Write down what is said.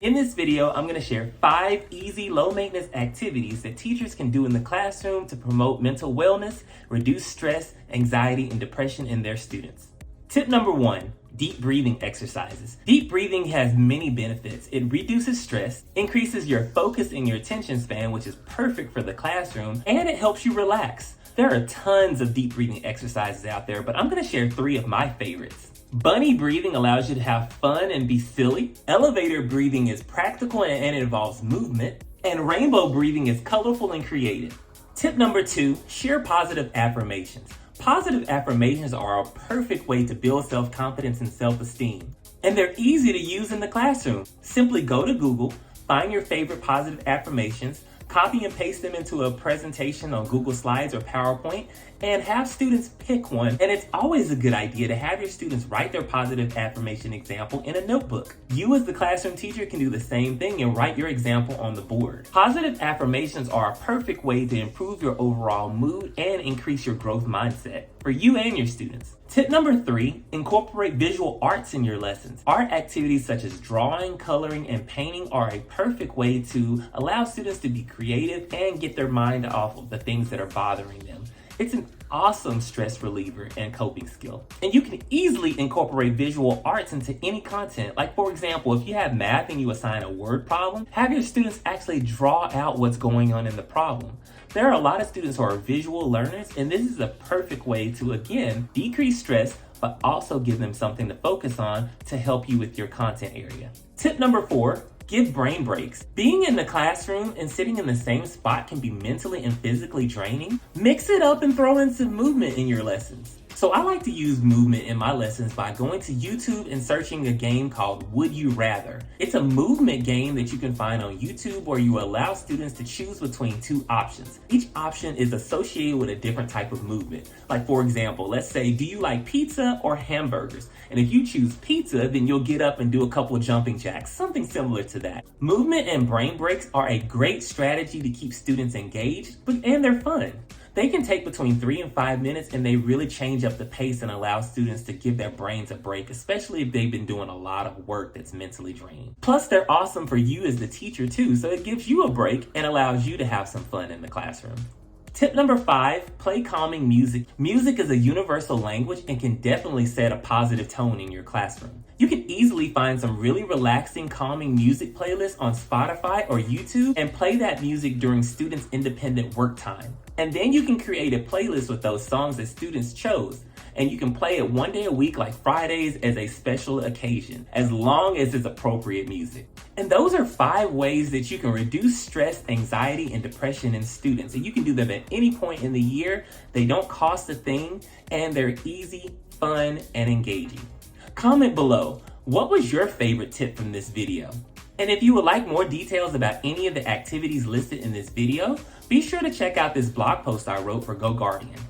In this video, I'm going to share 5 easy, low-maintenance activities that teachers can do in the classroom to promote mental wellness, reduce stress, anxiety, and depression in their students. Tip number 1, deep breathing exercises. Deep breathing has many benefits. It reduces stress, increases your focus and your attention span, which is perfect for the classroom, and it helps you relax. There are tons of deep breathing exercises out there, but I'm going to share 3 of my favorites. Bunny breathing allows you to have fun and be silly. Elevator breathing is practical and it involves movement. And rainbow breathing is colorful and creative. Tip number 2, share positive affirmations. Positive affirmations are a perfect way to build self-confidence and self-esteem. And they're easy to use in the classroom. Simply go to Google, find your favorite positive affirmations, copy and paste them into a presentation on Google Slides or PowerPoint, and have students pick one. And it's always a good idea to have your students write their positive affirmation example in a notebook. You as the classroom teacher can do the same thing and write your example on the board. Positive affirmations are a perfect way to improve your overall mood and increase your growth mindset for you and your students. Tip number 3, incorporate visual arts in your lessons. Art activities such as drawing, coloring, and painting are a perfect way to allow students to be creative and get their mind off of the things that are bothering them. It's an awesome stress reliever and coping skill. And you can easily incorporate visual arts into any content. Like for example, if you have math and you assign a word problem, have your students actually draw out what's going on in the problem. There are a lot of students who are visual learners, and this is a perfect way to, again, decrease stress, but also give them something to focus on to help you with your content area. Tip number 4, give brain breaks. Being in the classroom and sitting in the same spot can be mentally and physically draining. Mix it up and throw in some movement in your lessons. So I like to use movement in my lessons by going to YouTube and searching a game called Would You Rather. It's a movement game that you can find on YouTube where you allow students to choose between 2 options. Each option is associated with a different type of movement. Like for example, let's say, do you like pizza or hamburgers? And if you choose pizza, then you'll get up and do a couple of jumping jacks, something similar to that. Movement and brain breaks are a great strategy to keep students engaged, and they're fun. They can take between 3 and 5 minutes, and they really change up the pace and allow students to give their brains a break, especially if they've been doing a lot of work that's mentally draining. Plus, they're awesome for you as the teacher too, so it gives you a break and allows you to have some fun in the classroom. Tip number 5, play calming music. Music is a universal language and can definitely set a positive tone in your classroom. You can easily find some really relaxing, calming music playlists on Spotify or YouTube and play that music during students' independent work time. And then you can create a playlist with those songs that students chose. And you can play it one day a week, like Fridays, as a special occasion, as long as it's appropriate music. And those are 5 ways that you can reduce stress, anxiety, and depression in students. And you can do them at any point in the year. They don't cost a thing, and they're easy, fun, and engaging. Comment below, what was your favorite tip from this video? And if you would like more details about any of the activities listed in this video, be sure to check out this blog post I wrote for GoGuardian.